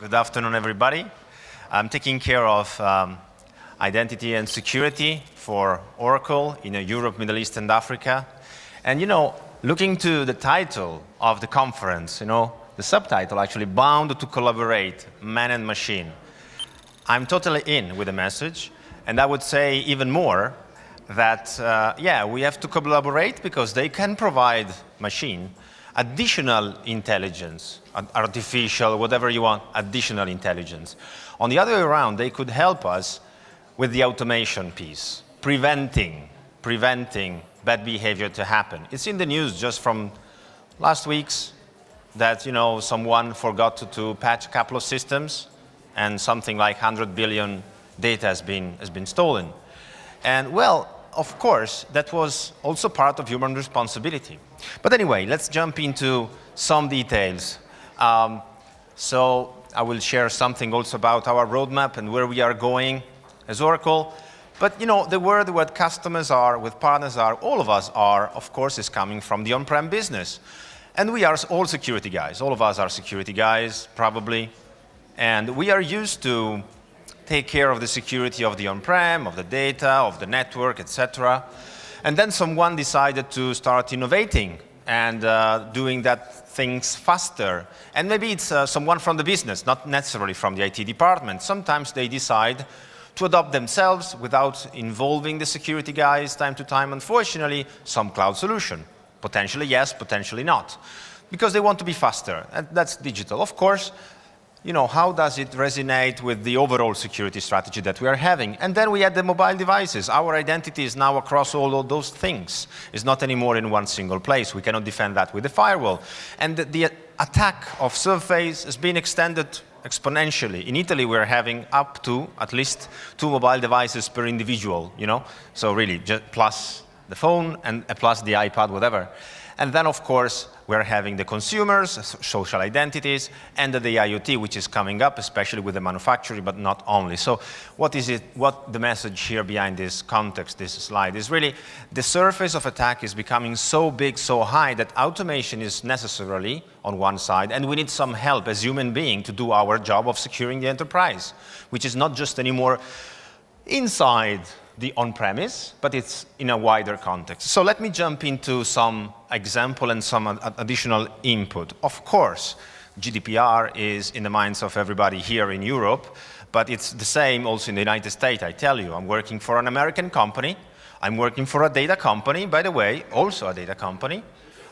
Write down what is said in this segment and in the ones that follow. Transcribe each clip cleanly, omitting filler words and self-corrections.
Good afternoon, everybody. I'm taking care of identity and security for Oracle in Europe, Middle East, and Africa. And, looking to the title of the conference, the subtitle actually, Bound to Collaborate, Man and Machine. I'm totally in with the message, and I would say even more that, we have to collaborate because they can provide machine additional intelligence, artificial, whatever you want, additional intelligence. On the other way around, they could help us with the automation piece, preventing bad behavior to happen. It's in the news just from last week's that, someone forgot to patch a couple of systems and something like 100 billion data has been stolen. And well, of course, that was also part of human responsibility. But anyway, let's jump into some details. So I will share something also about our roadmap and where we are going as Oracle. But the word what customers are, with partners are, all of us are, of course, is coming from the on-prem business. And we are all security guys. All of us are security guys, probably. And we are used to take care of the security of the on-prem, of the data, of the network, etc. And then someone decided to start innovating and doing that things faster. And maybe it's someone from the business, not necessarily from the IT department. Sometimes they decide to adopt themselves without involving the security guys time to time, unfortunately, some cloud solution. Potentially yes, potentially not. Because they want to be faster, and that's digital. Of course, how does it resonate with the overall security strategy that we are having? And then we add the mobile devices. Our identity is now across all of those things. It's not anymore in one single place. We cannot defend that with the firewall. And the attack of surface has been extended exponentially. In Italy, we're having up to at least 2 mobile devices per individual, So really, just plus the phone and plus the iPad, whatever. And then, of course, we're having the consumers, social identities, and the IoT, which is coming up, especially with the manufacturing, but not only. So what the message here behind this context, this slide, is really the surface of attack is becoming so big, so high, that automation is necessarily on one side, and we need some help as human beings to do our job of securing the enterprise, which is not just anymore inside the on-premise, but it's in a wider context. So let me jump into some example and some additional input. Of course, GDPR is in the minds of everybody here in Europe, but it's the same also in the United States. I tell you, I'm working for an American company. I'm working for a data company, by the way, also a data company.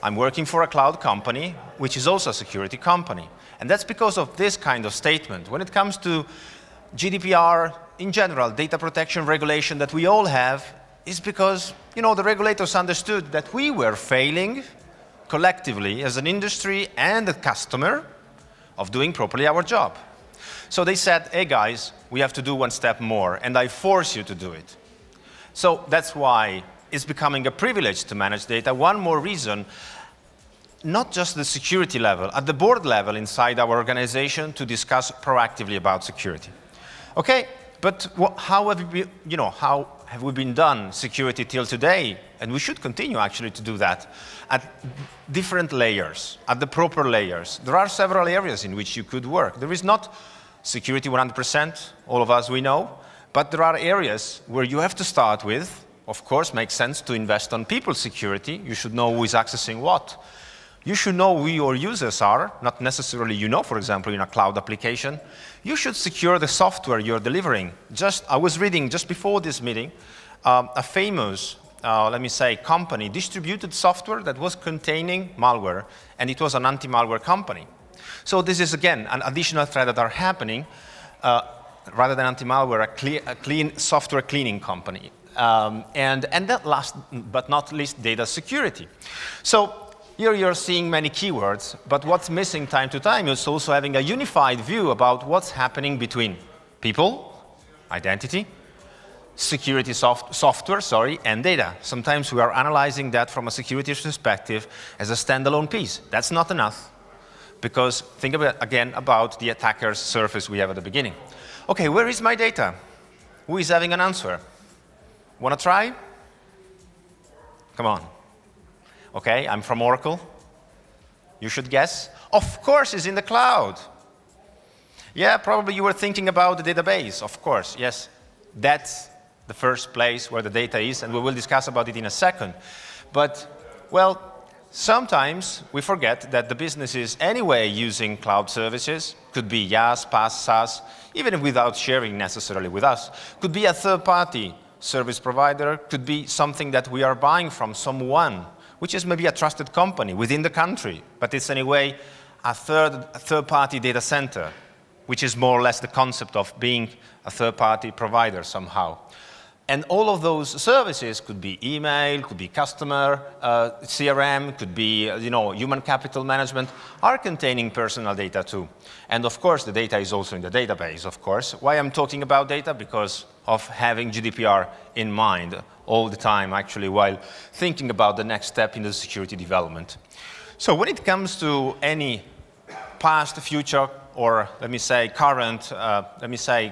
I'm working for a cloud company, which is also a security company. And that's because of this kind of statement. When it comes to GDPR, in general, data protection regulation that we all have, is because, the regulators understood that we were failing collectively as an industry and a customer of doing properly our job. So they said, hey guys, we have to do one step more, and I force you to do it. So that's why it's becoming a privilege to manage data. One more reason, not just the security level, at the board level inside our organization to discuss proactively about security. Okay, but how have we been done security till today? And we should continue actually to do that at different layers, at the proper layers. There are several areas in which you could work. There is not security 100%, all of us we know, but there are areas where you have to start with, of course, makes sense to invest on people's security. You should know who is accessing what. You should know who your users are, not necessarily for example, in a cloud application. You should secure the software you're delivering. I was reading just before this meeting, a famous, let me say, company distributed software that was containing malware, and it was an anti-malware company. So this is, again, an additional threat that are happening, rather than anti-malware, a clean software cleaning company. And that last but not least, data security. So here you're seeing many keywords, but what's missing time to time is also having a unified view about what's happening between people, identity, security software, and data. Sometimes we are analyzing that from a security perspective as a standalone piece. That's not enough, because think again about the attacker's surface we have at the beginning. Okay, where is my data? Who is having an answer? Want to try? Come on. Okay, I'm from Oracle. You should guess. Of course, it's in the cloud. Yeah, probably you were thinking about the database, of course, yes. That's the first place where the data is, and we will discuss about it in a second. But, well, sometimes we forget that the business is anyway using cloud services, could be IaaS, PaaS, SaaS, even without sharing necessarily with us. Could be a third-party service provider, could be something that we are buying from someone, which is maybe a trusted company within the country, but it's anyway a third-party data center, which is more or less the concept of being a third-party provider somehow. And all of those services could be email, could be customer, CRM, could be human capital management, are containing personal data too. And of course, the data is also in the database, of course. Why I'm talking about data? Because of having GDPR in mind all the time, actually, while thinking about the next step in the security development. So when it comes to any past, future, or let me say current,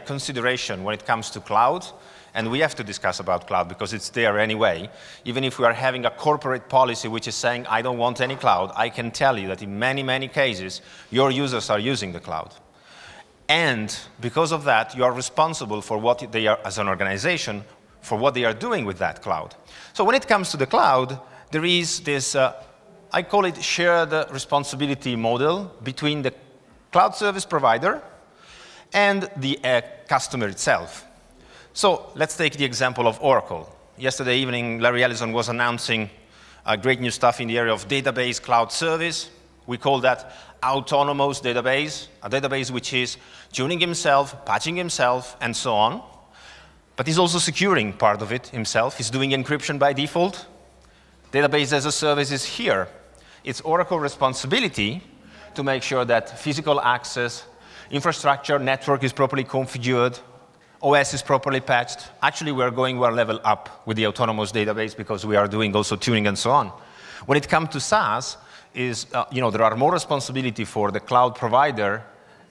consideration when it comes to cloud, and we have to discuss about cloud because it's there anyway. Even if we are having a corporate policy which is saying, I don't want any cloud, I can tell you that in many, many cases, your users are using the cloud. And because of that, you are responsible for what they are, as an organization, for what they are doing with that cloud. So when it comes to the cloud, there is this, I call it shared responsibility model between the cloud service provider and the customer itself. So let's take the example of Oracle. Yesterday evening, Larry Ellison was announcing great new stuff in the area of database cloud service. We call that autonomous database, a database which is tuning himself, patching himself, and so on. But he's also securing part of it himself. He's doing encryption by default. Database as a service is here. It's Oracle's responsibility to make sure that physical access, infrastructure, network is properly configured, OS is properly patched. Actually, we are going one level up with the autonomous database because we are doing also tuning and so on. When it comes to SaaS, there are more responsibility for the cloud provider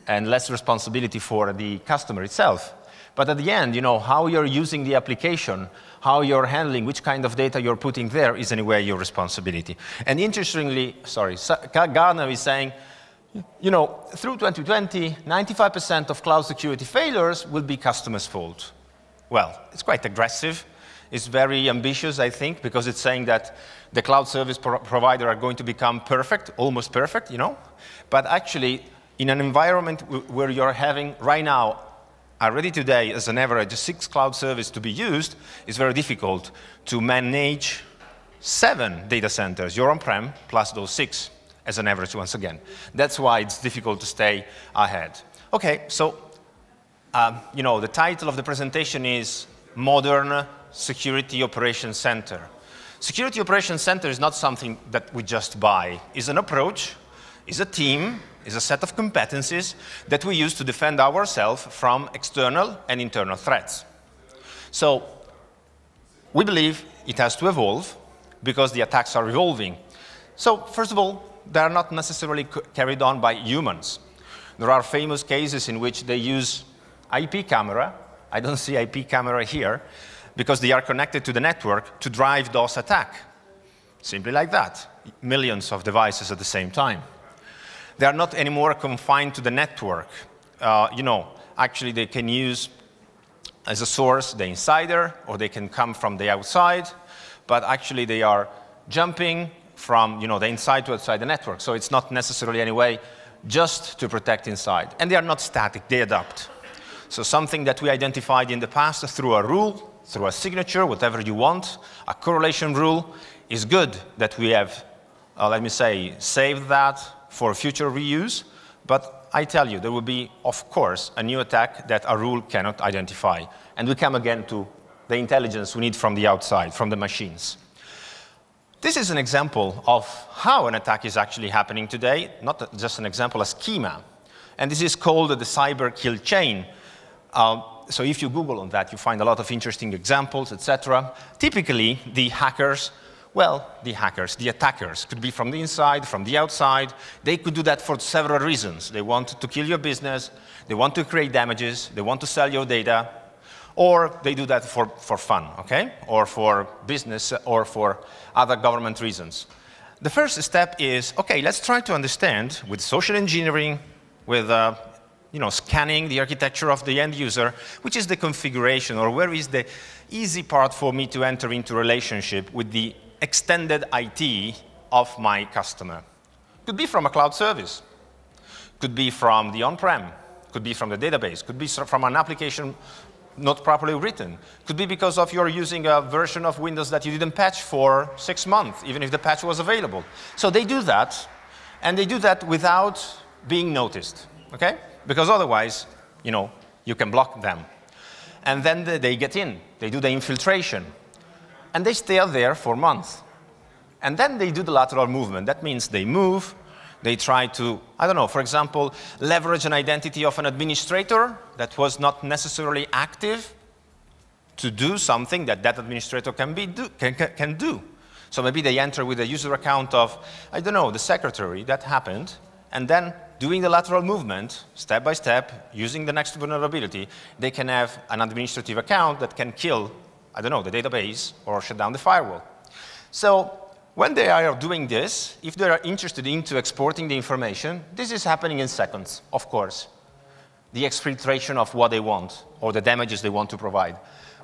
and less responsibility for the customer itself. But at the end, how you're using the application, how you're handling, which kind of data you're putting there is anyway your responsibility. And interestingly, Gartner is saying, through 2020, 95% of cloud security failures will be customers' fault. Well, it's quite aggressive. It's very ambitious, I think, because it's saying that the cloud service provider are going to become perfect, almost perfect, But actually, in an environment where you're having right now, already today, as an average, 6 cloud services to be used, it's very difficult to manage 7 data centers, your on-prem, plus those 6. As an average, once again. That's why it's difficult to stay ahead. Okay, so, the title of the presentation is Modern Security Operations Center. Security Operations Center is not something that we just buy. It's an approach, it's a team, it's a set of competencies that we use to defend ourselves from external and internal threats. So, we believe it has to evolve because the attacks are evolving. So, first of all, they are not necessarily carried on by humans. There are famous cases in which they use IP camera. I don't see IP camera here, because they are connected to the network to drive DOS attack. Simply like that. Millions of devices at the same time. They are not anymore confined to the network. Actually they can use as a source the insider, or they can come from the outside, but actually they are jumping from the inside to outside the network. So it's not necessarily anyway just to protect inside. And they are not static, they adapt. So something that we identified in the past through a rule, through a signature, whatever you want, a correlation rule, is good that we have, let me say, saved that for future reuse. But I tell you, there will be, of course, a new attack that a rule cannot identify. And we come again to the intelligence we need from the outside, from the machines. This is an example of how an attack is actually happening today, not just an example, a schema. And this is called the Cyberkill chain. So if you Google on that, you find a lot of interesting examples, etc. Typically, the attackers, could be from the inside, from the outside. They could do that for several reasons. They want to kill your business, they want to create damages, they want to sell your data, or they do that for fun, okay? Or for business, or for other government reasons. The first step is, okay, let's try to understand with social engineering, with scanning the architecture of the end user, which is the configuration, or where is the easy part for me to enter into relationship with the extended IT of my customer. Could be from a cloud service, could be from the on-prem, could be from the database, could be from an application not properly written, could be because of you're using a version of Windows that you didn't patch for 6 months, even if the patch was available. So they do that, and they do that without being noticed, okay? Because otherwise, you can block them. And then they get in, they do the infiltration, and they stay there for months. And then they do the lateral movement. That means they move, they try to, I don't know, for example, leverage an identity of an administrator that was not necessarily active to do something that that administrator can do. So maybe they enter with a user account of, I don't know, the secretary, that happened, and then doing the lateral movement, step by step, using the next vulnerability, they can have an administrative account that can kill, I don't know, the database or shut down the firewall. So when they are doing this, if they are interested into exporting the information, this is happening in seconds, of course. The exfiltration of what they want or the damages they want to provide.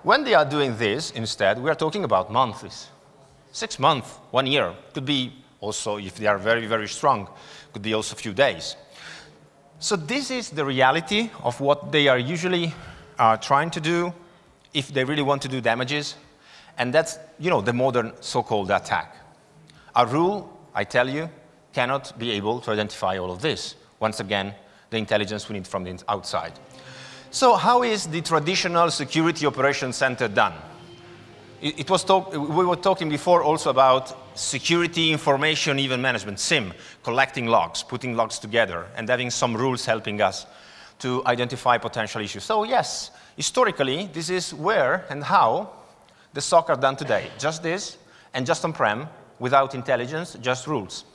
When they are doing this, instead, we are talking about months. 6 months, 1 year. Could be also, if they are very, very strong, could be also a few days. So this is the reality of what they are usually trying to do if they really want to do damages. And that's, the modern so-called attack. A rule, I tell you, cannot be able to identify all of this. Once again, the intelligence we need from the outside. So how is the traditional security operations center done? We were talking before also about security information event management, SIM, collecting logs, putting logs together, and having some rules helping us to identify potential issues. So yes, historically, this is where and how the SOC are done today. Just this, and just on-prem, without intelligence, just rules.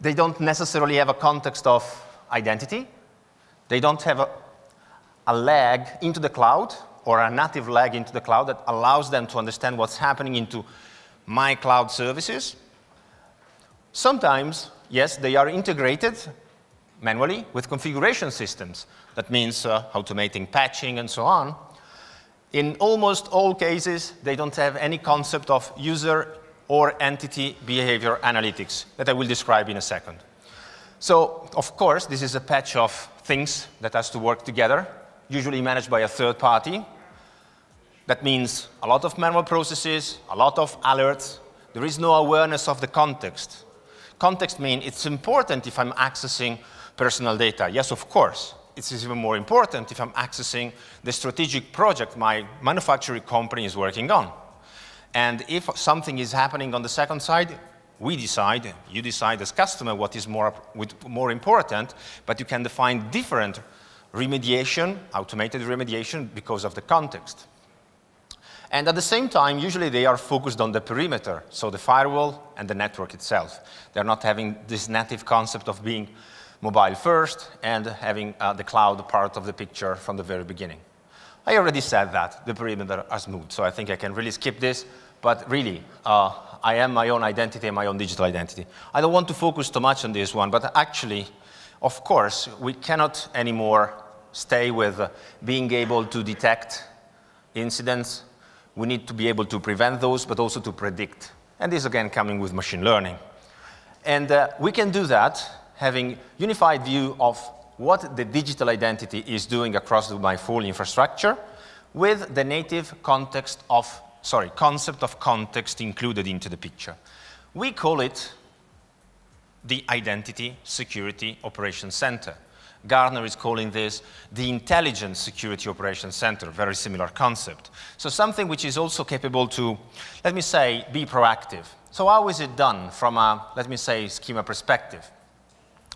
They don't necessarily have a context of identity. They don't have a leg into the cloud, or a native leg into the cloud that allows them to understand what's happening into my cloud services. Sometimes, yes, they are integrated manually with configuration systems. That means automating patching and so on. In almost all cases, they don't have any concept of user or entity behavior analytics that I will describe in a second. So, of course, this is a patch of things that has to work together, usually managed by a third party. That means a lot of manual processes, a lot of alerts. There is no awareness of the context. Context means it's important if I'm accessing personal data. Yes, of course. It is even more important if I'm accessing the strategic project my manufacturing company is working on. And if something is happening on the second side, we decide, you decide as customer what is more important, but you can define different remediation, automated remediation, because of the context. And at the same time, usually they are focused on the perimeter, so the firewall and the network itself. They're not having this native concept of being mobile first and having the cloud part of the picture from the very beginning. I already said that the perimeter has moved, so I think I can really skip this. But really, I am my own identity and my own digital identity. I don't want to focus too much on this one, but actually, of course, we cannot anymore stay with being able to detect incidents. We need to be able to prevent those, but also to predict. And this, again, coming with machine learning. And we can do that having unified view of what the digital identity is doing across my full infrastructure with the native concept of context included into the picture. We call it the Identity Security Operations Center. Gartner is calling this the Intelligent Security Operations Center, very similar concept. So something which is also capable to, let me say, be proactive. So how is it done from a, let me say, schema perspective?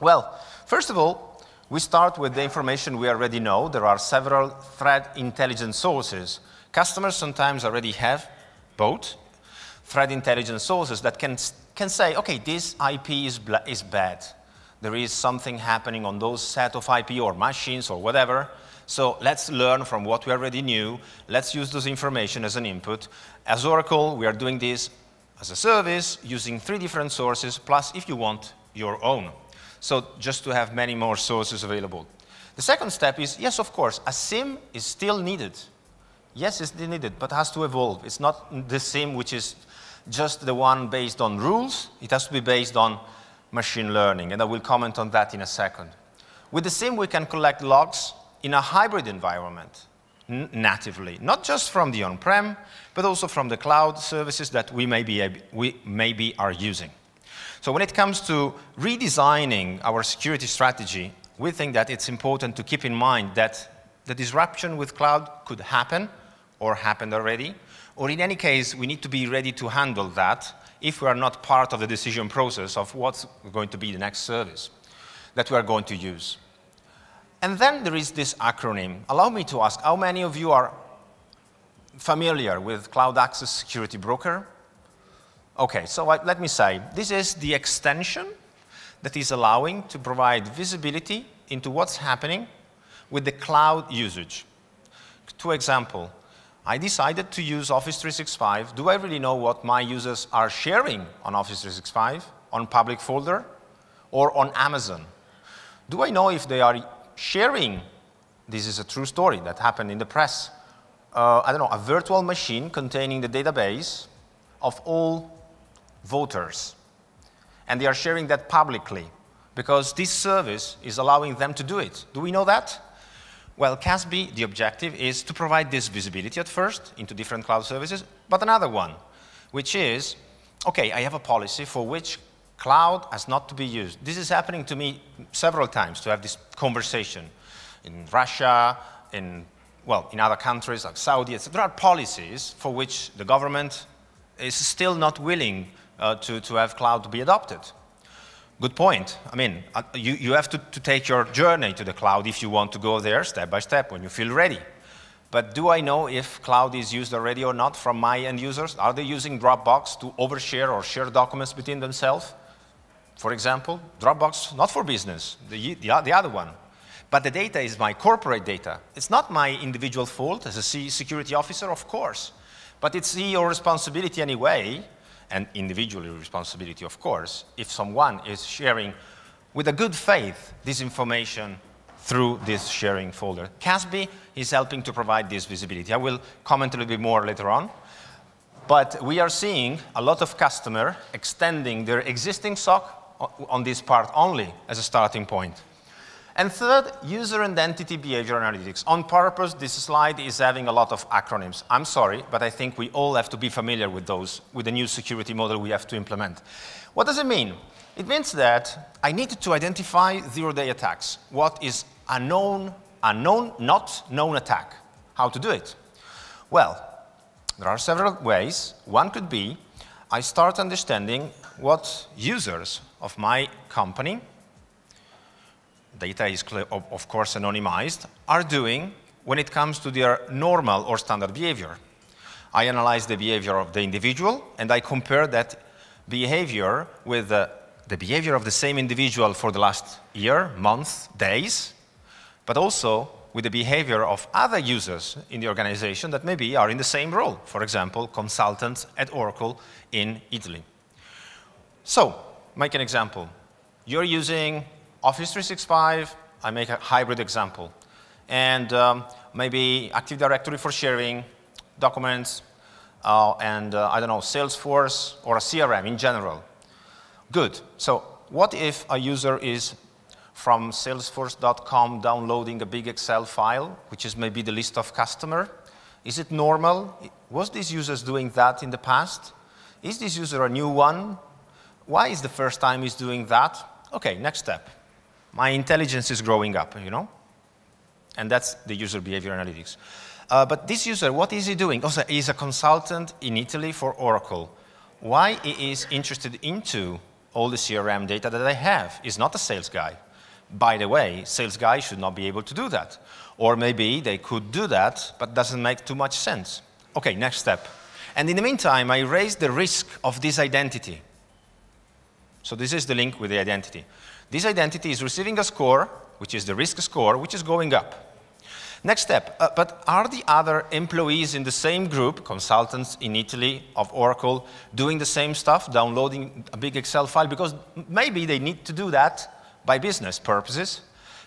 Well, first of all, we start with the information we already know. There are several threat intelligence sources. Customers sometimes already have both threat intelligence sources that can say, okay, this IP is bad. There is something happening on those set of IP or machines or whatever. So let's learn from what we already knew. Let's use those information as an input. As Oracle, we are doing this as a service using 3 different sources, plus, if you want, your own. So just to have many more sources available. The second step is, yes, of course, a SIM is still needed. Yes, it's still needed, but has to evolve. It's not the SIM which is just the one based on rules. It has to be based on machine learning, and I will comment on that in a second. With the SIM, we can collect logs in a hybrid environment, natively, not just from the on-prem, but also from the cloud services that we maybe are using. So when it comes to redesigning our security strategy, we think that it's important to keep in mind that the disruption with cloud could happen, or happened already, or in any case, we need to be ready to handle that if we are not part of the decision process of what's going to be the next service that we are going to use. And then there is this acronym. Allow me to ask, how many of you are familiar with Cloud Access Security Broker? Okay, so let me say, this is the extension that is allowing to provide visibility into what's happening with the cloud usage. 2 examples. I decided to use Office 365. Do I really know what my users are sharing on Office 365, on public folder, or on Amazon? Do I know if they are sharing, this is a true story that happened in the press, I don't know, a virtual machine containing the database of all voters. And they are sharing that publicly because this service is allowing them to do it. Do we know that? Well, Casbah, the objective is to provide this visibility at first into different cloud services, but another one, which is, okay, I have a policy for which cloud has not to be used. This is happening to me several times to have this conversation in Russia, in other countries like Saudi, etc. There are policies for which the government is still not willing to have cloud to be adopted. Good point. I mean, you have to take your journey to the cloud if you want to go there step by step when you feel ready. But do I know if cloud is used already or not from my end users? Are they using Dropbox to overshare or share documents between themselves? For example, Dropbox, not for business, the other one. But the data is my corporate data. It's not my individual fault as a security officer, of course. But it's your responsibility anyway, and individual responsibility, of course, if someone is sharing with a good faith this information through this sharing folder. Casbah is helping to provide this visibility. I will comment a little bit more later on. But we are seeing a lot of customers extending their existing SOC on this part only as a starting point. And third, user identity behavior analytics. On purpose, this slide is having a lot of acronyms. I'm sorry, but I think we all have to be familiar with those, with the new security model we have to implement. What does it mean? It means that I need to identify zero-day attacks. What is a known, not known attack? How to do it? Well, there are several ways. One could be, I start understanding what users of my company, data is, of course, anonymized, are doing when it comes to their normal or standard behavior. I analyze the behavior of the individual, and I compare that behavior with the behavior of the same individual for the last year, month, days, but also with the behavior of other users in the organization that maybe are in the same role. For example, consultants at Oracle in Italy. So, make an example. You're using Office 365, I make a hybrid example, and maybe Active Directory for sharing documents, and I don't know, Salesforce or a CRM in general. Good. So what if a user is from salesforce.com downloading a big Excel file, which is maybe the list of customer? Is it normal? Was this user doing that in the past? Is this user a new one? Why is the first time he's doing that? Okay, next step. My intelligence is growing up, you know? And that's the user behavior analytics. But this user, what is he doing? Also, he's a consultant in Italy for Oracle. Why he is interested into all the CRM data that I have? He's not a sales guy. By the way, sales guys should not be able to do that. Or maybe they could do that, but doesn't make too much sense. Okay, next step. And in the meantime, I raise the risk of this identity. So this is the link with the identity. This identity is receiving a score, which is the risk score, which is going up. Next step, but are the other employees in the same group, consultants in Italy of Oracle, doing the same stuff, downloading a big Excel file? Because maybe they need to do that by business purposes.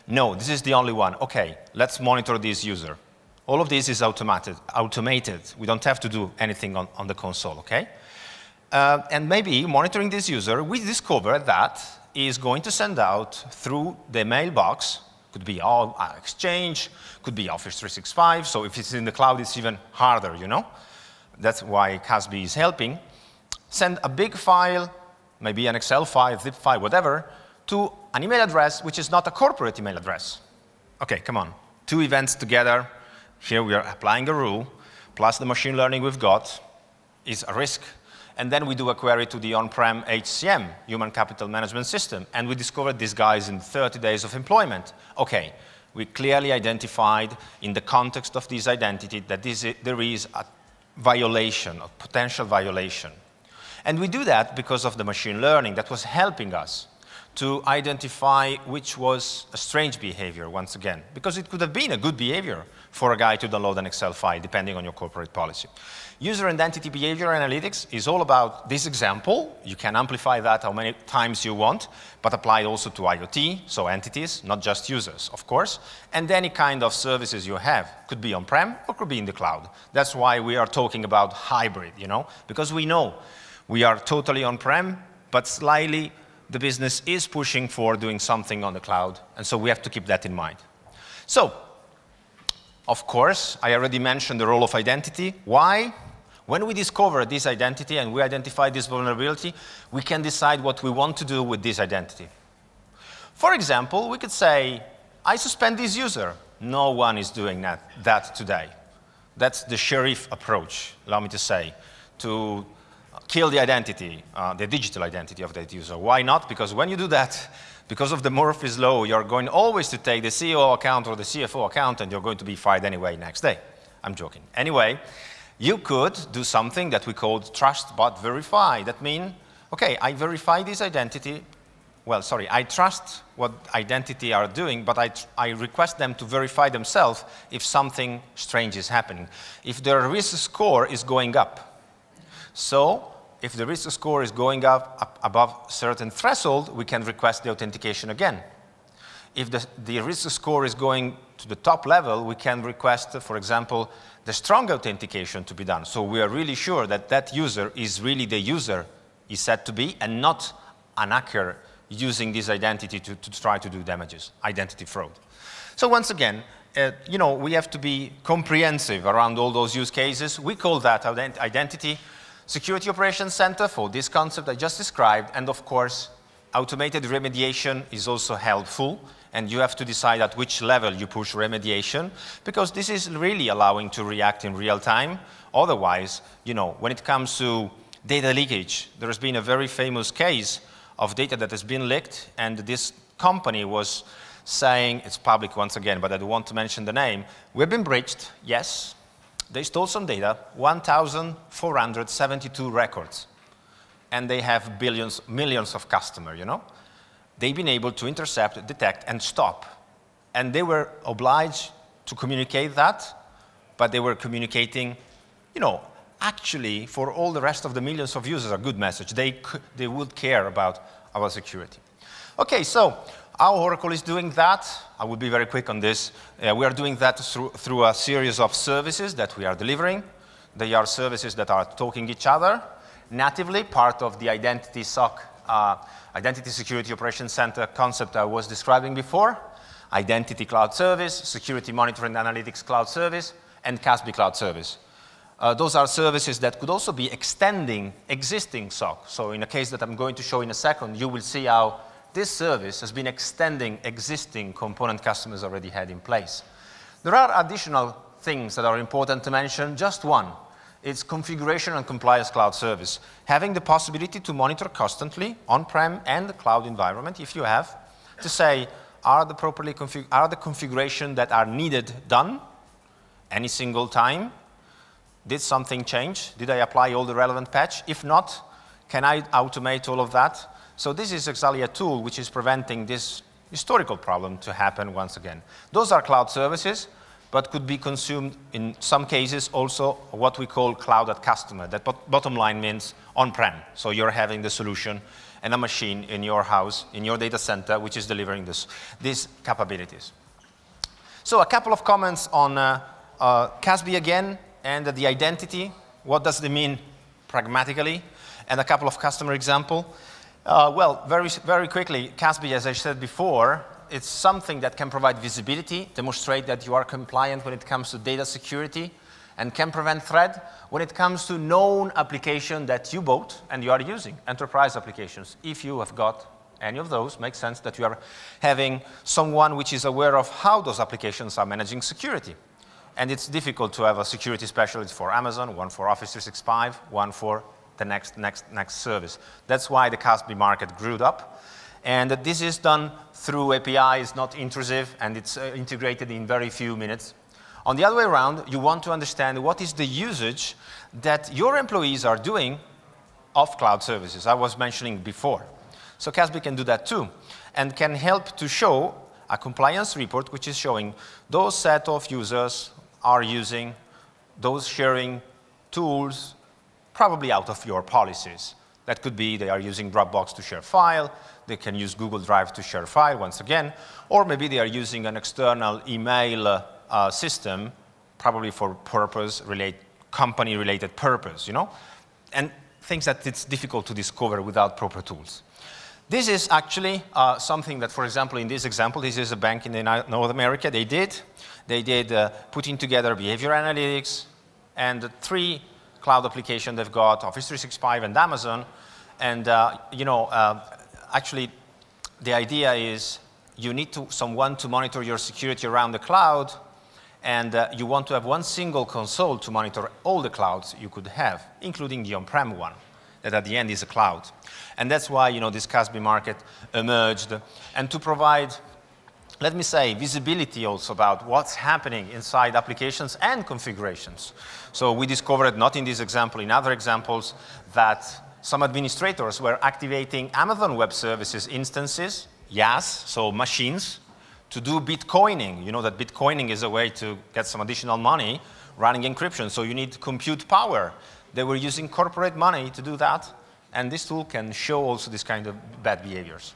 No, this is the only one. Okay, let's monitor this user. All of this is automated. We don't have to do anything on the console, okay? And maybe monitoring this user, we discover that is going to send out through the mailbox, could be all Exchange, could be Office 365, so if it's in the cloud, it's even harder, you know? That's why Casbah is helping. Send a big file, maybe an Excel file, zip file, whatever, to an email address which is not a corporate email address. Okay, come on. 2 events together. Here we are applying a rule, plus the machine learning we've got is a risk. And then we do a query to the on-prem HCM, Human Capital Management System, and we discovered this guy is in 30 days of employment. Okay, we clearly identified in the context of this identity that there is a violation, a potential violation. And we do that because of the machine learning that was helping us to identify which was a strange behavior, once again, because it could have been a good behavior for a guy to download an Excel file, depending on your corporate policy. User identity behavior analytics is all about this example. You can amplify that how many times you want, but apply it also to IoT, so entities, not just users, of course, and any kind of services you have. Could be on-prem or could be in the cloud. That's why we are talking about hybrid, you know, because we know we are totally on-prem, but slightly the business is pushing for doing something on the cloud, and so we have to keep that in mind. So, of course, I already mentioned the role of identity. Why? When we discover this identity and we identify this vulnerability, we can decide what we want to do with this identity. For example, we could say, I suspend this user. No one is doing that today. That's the sheriff approach, allow me to say, to kill the identity, the digital identity of that user. Why not? Because when you do that, because of the Murphy's Law, you're going always to take the CEO account or the CFO account, and you're going to be fired anyway next day. I'm joking. Anyway, you could do something that we call trust but verify. That means, okay, I verify this identity. Well, sorry, I trust what identity are doing, but I request them to verify themselves if something strange is happening. If their risk score is going up. So, if the risk score is going up above certain threshold, we can request the authentication again. If the risk score is going to the top level, we can request, for example, the strong authentication to be done. So we are really sure that that user is really the user is said to be, and not an hacker using this identity to try to do damages, identity fraud. So once again, you know, we have to be comprehensive around all those use cases. We call that Identity Security Operations Center for this concept I just described, and of course, automated remediation is also helpful, and you have to decide at which level you push remediation, because this is really allowing to react in real time. Otherwise, you know, when it comes to data leakage, there has been a very famous case of data that has been leaked, and this company was saying, it's public once again, but I don't want to mention the name, we've been breached, yes. They stole some data, 1,472 records, and they have millions of customers, you know. They've been able to intercept, detect, and stop. And they were obliged to communicate that, but they were communicating, you know, actually, for all the rest of the millions of users, a good message. They would care about our security. Okay, so how Oracle is doing that, I will be very quick on this. We are doing that through a series of services that we are delivering. They are services that are talking each other natively, part of the Identity SOC, Identity Security Operations Center concept I was describing before, Identity Cloud Service, Security Monitoring Analytics Cloud Service, and Casbah Cloud Service. Those are services that could also be extending existing SOC. So in a case that I'm going to show in a second, you will see how this service has been extending existing component customers already had in place. There are additional things that are important to mention. Just one. It's configuration and compliance cloud service. Having the possibility to monitor constantly on-prem and the cloud environment, if you have, to say, are the configuration that are needed done any single time? Did something change? Did I apply all the relevant patch? If not, can I automate all of that? So this is exactly a tool which is preventing this historical problem to happen once again. Those are cloud services, but could be consumed in some cases also what we call cloud at customer. That bottom line means on-prem. So you're having the solution and a machine in your house, in your data center, which is delivering these capabilities. So a couple of comments on Casbah again, and the identity. What does it mean pragmatically? And a couple of customer examples. Well, very quickly, Casbah, as I said before, it's something that can provide visibility, demonstrate that you are compliant when it comes to data security, and can prevent threat when it comes to known application that you bought and you are using, enterprise applications. If you have got any of those, makes sense that you are having someone which is aware of how those applications are managing security. And it's difficult to have a security specialist for Amazon, one for Office 365, one for the next service. That's why the Casbah market grew up. And this is done through APIs, not intrusive, and it's integrated in very few minutes. On the other way around, you want to understand what is the usage that your employees are doing of cloud services, I was mentioning before. So Casbah can do that too, and can help to show a compliance report which is showing those set of users are using those sharing tools probably out of your policies. That could be they are using Dropbox to share file, they can use Google Drive to share file once again, or maybe they are using an external email system, probably for company-related purpose, you know? And things that it's difficult to discover without proper tools. This is actually something that, for example, in this example, this is a bank in North America. They did putting together behavior analytics and the 3 cloud applications they've got, Office 365 and Amazon. And actually, the idea is you need someone to monitor your security around the cloud, and you want to have one single console to monitor all the clouds you could have, including the on-prem one, that at the end is a cloud. And that's why this Casbah market emerged, and to provide, let me say, visibility also about what's happening inside applications and configurations. So we discovered, not in this example, in other examples, that some administrators were activating Amazon Web Services instances, YAS, so machines, to do Bitcoining. You know that Bitcoining is a way to get some additional money running encryption, so you need compute power. They were using corporate money to do that, and this tool can show also this kind of bad behaviors.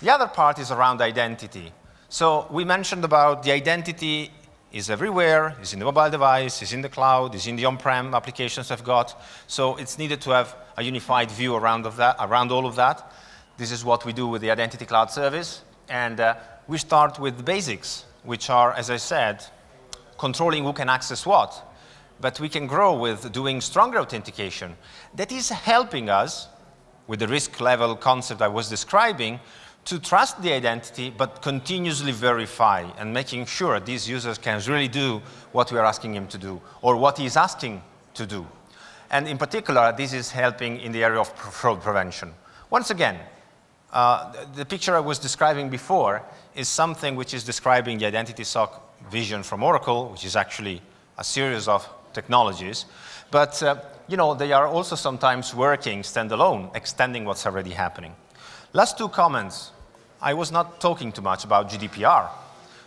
The other part is around identity. So we mentioned about the identity is everywhere, is in the mobile device, is in the cloud, is in the on-prem applications I've got. So it's needed to have a unified view around all of that. This is what we do with the Identity Cloud Service. And we start with the basics, which are, as I said, controlling who can access what. But we can grow with doing stronger authentication. That is helping us, with the risk level concept I was describing, to trust the identity, but continuously verify and making sure these users can really do what we are asking him to do, or what he is asking to do. And in particular, this is helping in the area of fraud prevention. Once again, the picture I was describing before is something which is describing the Identity SOC vision from Oracle, which is actually a series of technologies. But they are also sometimes working standalone, extending what's already happening. Last 2 comments. I was not talking too much about GDPR,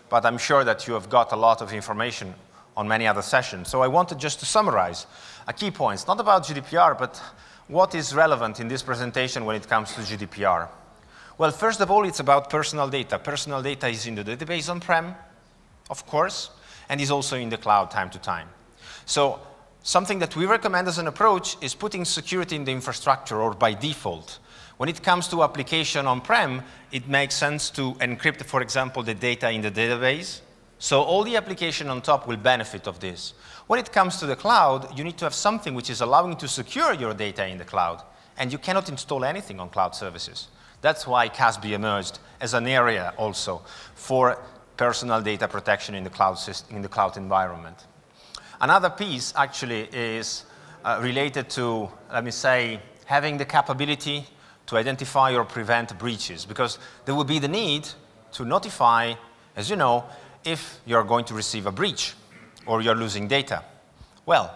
but I'm sure that you have got a lot of information on many other sessions. So I wanted just to summarize a key points, not about GDPR, but what is relevant in this presentation when it comes to GDPR. Well, first of all, it's about personal data. Personal data is in the database on-prem, of course, and is also in the cloud time to time. So something that we recommend as an approach is putting security in the infrastructure or by default. When it comes to application on-prem, it makes sense to encrypt, for example, the data in the database. So all the application on top will benefit of this. When it comes to the cloud, you need to have something which is allowing to secure your data in the cloud. And you cannot install anything on cloud services. That's why Casbah emerged as an area also for personal data protection in the cloud environment. Another piece actually is related to, let me say, having the capability to identify or prevent breaches, because there will be the need to notify, as you know, if you're going to receive a breach or you're losing data. Well,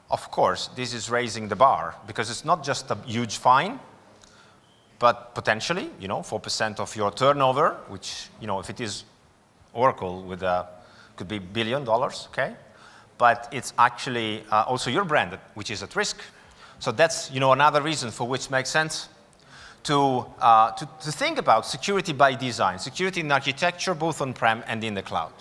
of course, this is raising the bar, because it's not just a huge fine, but potentially, 4% of your turnover, which, if it is Oracle with could be $1 billion, okay? But it's actually also your brand, which is at risk. So that's, another reason for which makes sense to think about security by design, security in architecture, both on-prem and in the cloud.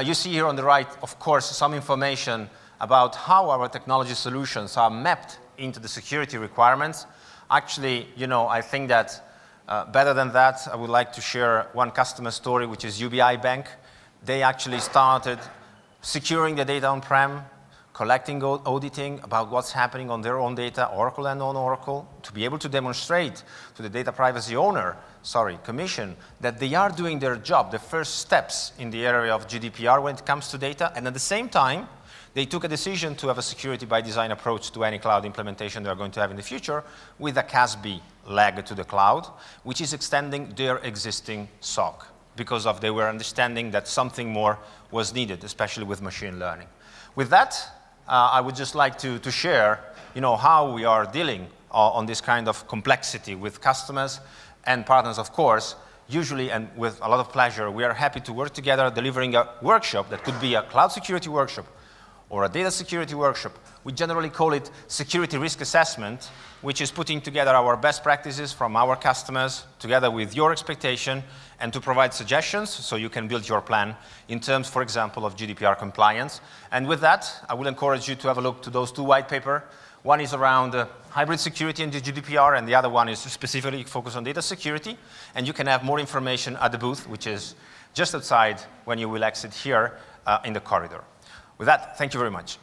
You see here on the right, of course, some information about how our technology solutions are mapped into the security requirements. Actually, you know, I think that better than that, I would like to share one customer story, which is UBI Bank. They actually started securing the data on-prem, collecting, auditing about what's happening on their own data, Oracle and non-Oracle, to be able to demonstrate to the data privacy owner, commission, that they are doing their job, the first steps in the area of GDPR when it comes to data, and at the same time, they took a decision to have a security by design approach to any cloud implementation they're going to have in the future with a Casbah leg to the cloud, which is extending their existing SOC because they were understanding that something more was needed, especially with machine learning. With that, I would just like to share, you know, how we are dealing on this kind of complexity with customers and partners, of course. Usually, and with a lot of pleasure, we are happy to work together delivering a workshop that could be a cloud security workshop or a data security workshop. We generally call it security risk assessment, which is putting together our best practices from our customers together with your expectation and to provide suggestions so you can build your plan in terms, for example, of GDPR compliance. And with that, I will encourage you to have a look to those two white papers. One is around hybrid security and the GDPR, and the other one is specifically focused on data security. And you can have more information at the booth, which is just outside when you will exit here in the corridor. With that, thank you very much.